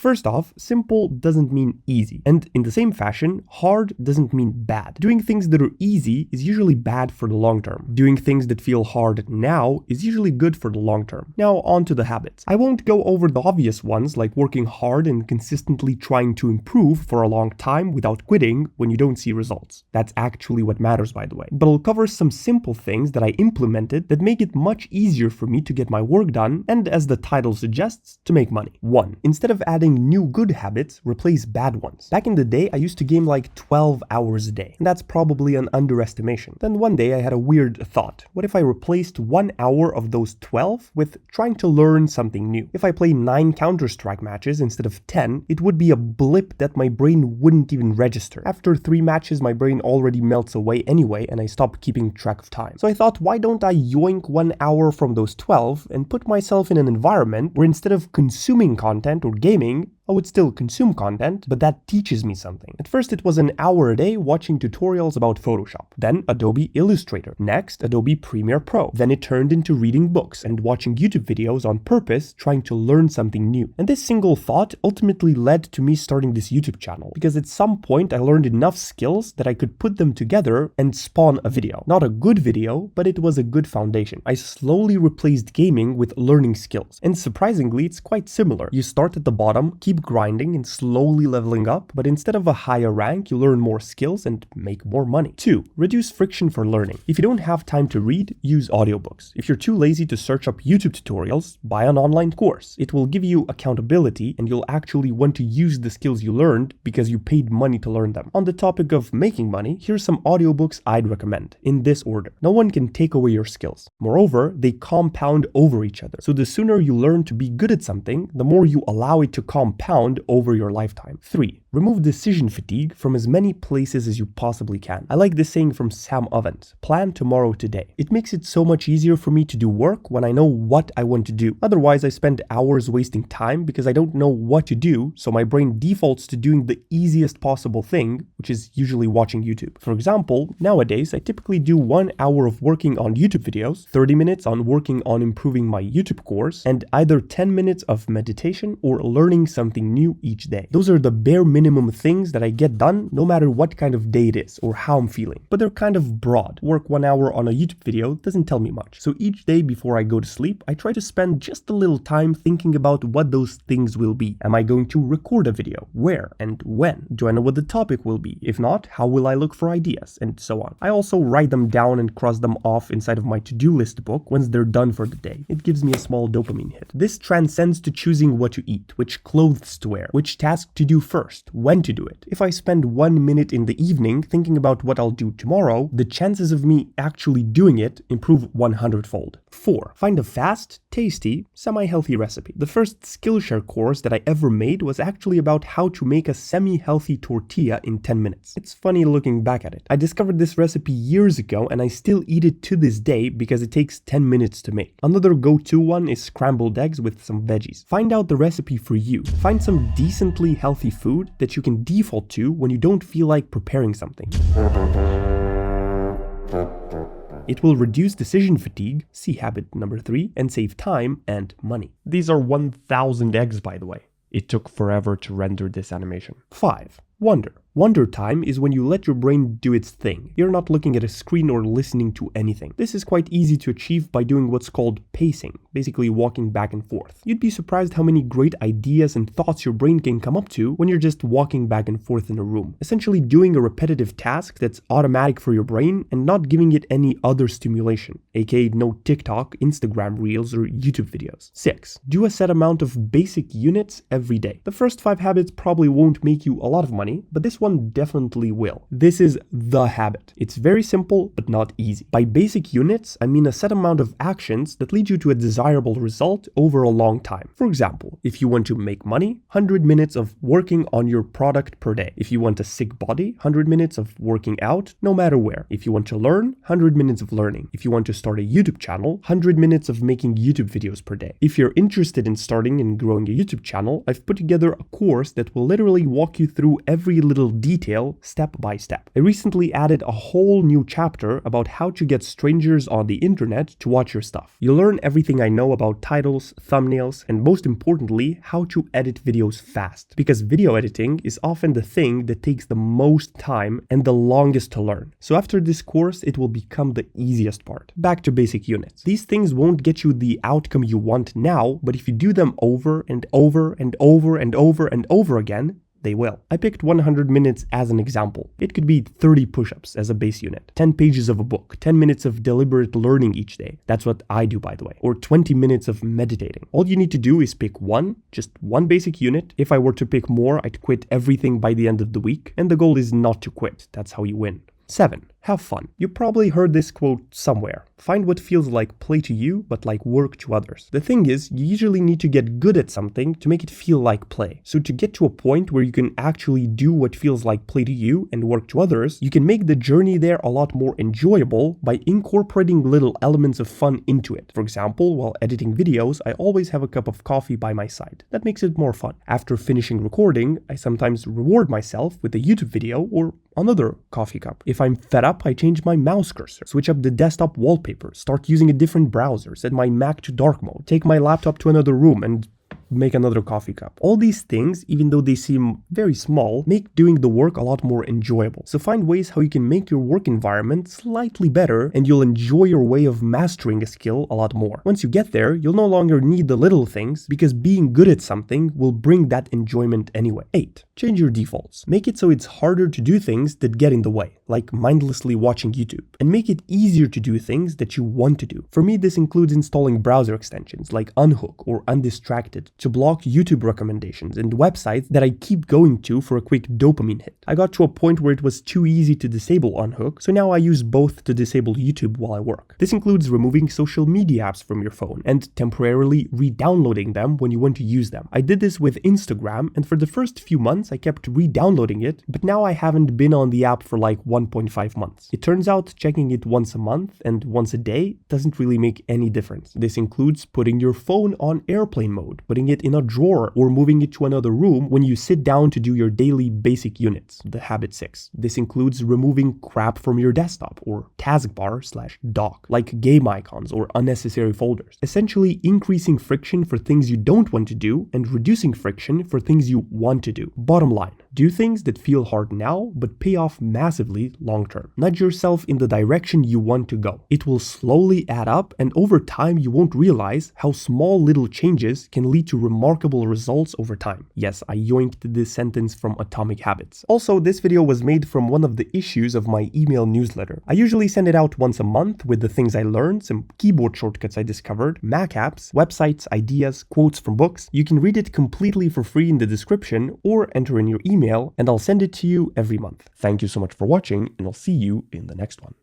First off, simple doesn't mean easy, and in the same fashion, hard doesn't mean bad. Doing things that are easy is usually bad for the long term. Doing things that feel hard now is usually good for the long term. Now on to the habits. I won't go over the obvious ones like working hard and consistently trying to improve for a long time without quitting when you don't see results. That's actually what matters, by the way. But I'll cover some simple things that I implemented that make it much easier for me to get my work done and, as the title suggests, to make money. 1. Instead of adding new good habits, replace bad ones. Back in the day, I used to game like 12 hours a day, and that's probably an underestimation. Then one day I had a weird thought. What if I replaced 1 hour of those 12 with trying to learn something new? If I play 9 Counter-Strike matches instead of 10, it would be a blip that my brain wouldn't even register. After 3 matches, my brain already melts away anyway, and I stop keeping track of time. So I thought, why don't I yoink 1 hour from those 12 and put myself in an environment where instead of consuming content or gaming, I would still consume content, but that teaches me something. At first it was an hour a day watching tutorials about Photoshop, then Adobe Illustrator, next Adobe Premiere Pro. Then it turned into reading books and watching YouTube videos on purpose, trying to learn something new. And this single thought ultimately led to me starting this YouTube channel, because at some point I learned enough skills that I could put them together and spawn a video. Not a good video, but it was a good foundation. I slowly replaced gaming with learning skills, and surprisingly it's quite similar. You start at the bottom, keep grinding and slowly leveling up, but instead of a higher rank, you learn more skills and make more money. 2. Reduce friction for learning. If you don't have time to read, use audiobooks. If you're too lazy to search up YouTube tutorials, buy an online course. It will give you accountability and you'll actually want to use the skills you learned because you paid money to learn them. On the topic of making money, here's some audiobooks I'd recommend, in this order. No one can take away your skills. Moreover, they compound over each other. So the sooner you learn to be good at something, the more you allow it to compound over your lifetime. 3. Remove decision fatigue from as many places as you possibly can. I like this saying from Sam Ovens: plan tomorrow today. It makes it so much easier for me to do work when I know what I want to do. Otherwise, I spend hours wasting time because I don't know what to do, so my brain defaults to doing the easiest possible thing, which is usually watching YouTube. For example, nowadays, I typically do 1 hour of working on YouTube videos, 30 minutes on working on improving my YouTube course, and either 10 minutes of meditation or learning something new each day. Those are the bare minimum things that I get done no matter what kind of day it is or how I'm feeling. But they're kind of broad. Work 1 hour on a YouTube video doesn't tell me much. So each day before I go to sleep, I try to spend just a little time thinking about what those things will be. Am I going to record a video? Where and when? Do I know what the topic will be? If not, how will I look for ideas? And so on. I also write them down and cross them off inside of my to-do list book once they're done for the day. It gives me a small dopamine hit. This transcends to choosing what to eat, which clothes to wear, which task to do first, when to do it. If I spend 1 minute in the evening thinking about what I'll do tomorrow, the chances of me actually doing it improve 100-fold. 4. Find a fast, tasty, semi-healthy recipe. The first Skillshare course that I ever made was actually about how to make a semi-healthy tortilla in 10 minutes. It's funny looking back at it. I discovered this recipe years ago and I still eat it to this day because it takes 10 minutes to make. Another go-to one is scrambled eggs with some veggies. Find out the recipe for you. Find some decently healthy food that you can default to when you don't feel like preparing something. It will reduce decision fatigue, see habit number 3, and save time and money. These are 1,000 eggs, by the way. It took forever to render this animation. 5. Wonder. Wonder time is when you let your brain do its thing. You're not looking at a screen or listening to anything. This is quite easy to achieve by doing what's called pacing, basically walking back and forth. You'd be surprised how many great ideas and thoughts your brain can come up to when you're just walking back and forth in a room. Essentially doing a repetitive task that's automatic for your brain and not giving it any other stimulation, aka no TikTok, Instagram Reels, or YouTube videos. 6. Do a set amount of basic units every day. The first 5 habits probably won't make you a lot of money, but this one definitely will. This is the habit. It's very simple, but not easy. By basic units, I mean a set amount of actions that lead you to a desirable result over a long time. For example, if you want to make money, 100 minutes of working on your product per day. If you want a sick body, 100 minutes of working out, no matter where. If you want to learn, 100 minutes of learning. If you want to start a YouTube channel, 100 minutes of making YouTube videos per day. If you're interested in starting and growing a YouTube channel, I've put together a course that will literally walk you through every little detail step by step. I recently added a whole new chapter about how to get strangers on the internet to watch your stuff. You'll learn everything I know about titles, thumbnails, and most importantly, how to edit videos fast. Because video editing is often the thing that takes the most time and the longest to learn. So after this course, it will become the easiest part. Back to basic units. These things won't get you the outcome you want now, but if you do them over and over and over and over and over again, they will. I picked 100 minutes as an example. It could be 30 push-ups as a base unit, 10 pages of a book, 10 minutes of deliberate learning each day. That's what I do, by the way. Or 20 minutes of meditating. All you need to do is pick just one basic unit. If I were to pick more, I'd quit everything by the end of the week. And the goal is not to quit. That's how you win. 7. Have fun. You probably heard this quote somewhere. Find what feels like play to you, but like work to others. The thing is, you usually need to get good at something to make it feel like play. So to get to a point where you can actually do what feels like play to you and work to others, you can make the journey there a lot more enjoyable by incorporating little elements of fun into it. For example, while editing videos, I always have a cup of coffee by my side. That makes it more fun. After finishing recording, I sometimes reward myself with a YouTube video or another coffee cup. If I'm fed up, I change my mouse cursor, switch up the desktop wallpaper, start using a different browser, set my Mac to dark mode, take my laptop to another room and make another coffee cup. All these things, even though they seem very small, make doing the work a lot more enjoyable. So find ways how you can make your work environment slightly better and you'll enjoy your way of mastering a skill a lot more. Once you get there, you'll no longer need the little things because being good at something will bring that enjoyment anyway. 8. Change your defaults. Make it so it's harder to do things that get in the way, like mindlessly watching YouTube, and make it easier to do things that you want to do. For me, this includes installing browser extensions like Unhook or Undistracted to block YouTube recommendations and websites that I keep going to for a quick dopamine hit. I got to a point where it was too easy to disable Unhook, so now I use both to disable YouTube while I work. This includes removing social media apps from your phone and temporarily re-downloading them when you want to use them. I did this with Instagram, and for the first few months I kept re-downloading it, but now I haven't been on the app for like 1.5 months. It turns out checking it once a month and once a day doesn't really make any difference. This includes putting your phone on airplane mode, putting it in a drawer, or moving it to another room when you sit down to do your daily basic units, the habit 6. This includes removing crap from your desktop or taskbar/dock, like game icons or unnecessary folders. Essentially increasing friction for things you don't want to do and reducing friction for things you want to do. Bottom line, do things that feel hard now but pay off massively long term. Nudge yourself in the direction you want to go. It will slowly add up, and over time you won't realize how small little changes can lead to remarkable results over time. Yes, I yoinked this sentence from Atomic Habits. Also, this video was made from one of the issues of my email newsletter. I usually send it out once a month with the things I learned, some keyboard shortcuts I discovered, Mac apps, websites, ideas, quotes from books. You can read it completely for free in the description or enter in your email and I'll send it to you every month. Thank you so much for watching and I'll see you in the next one.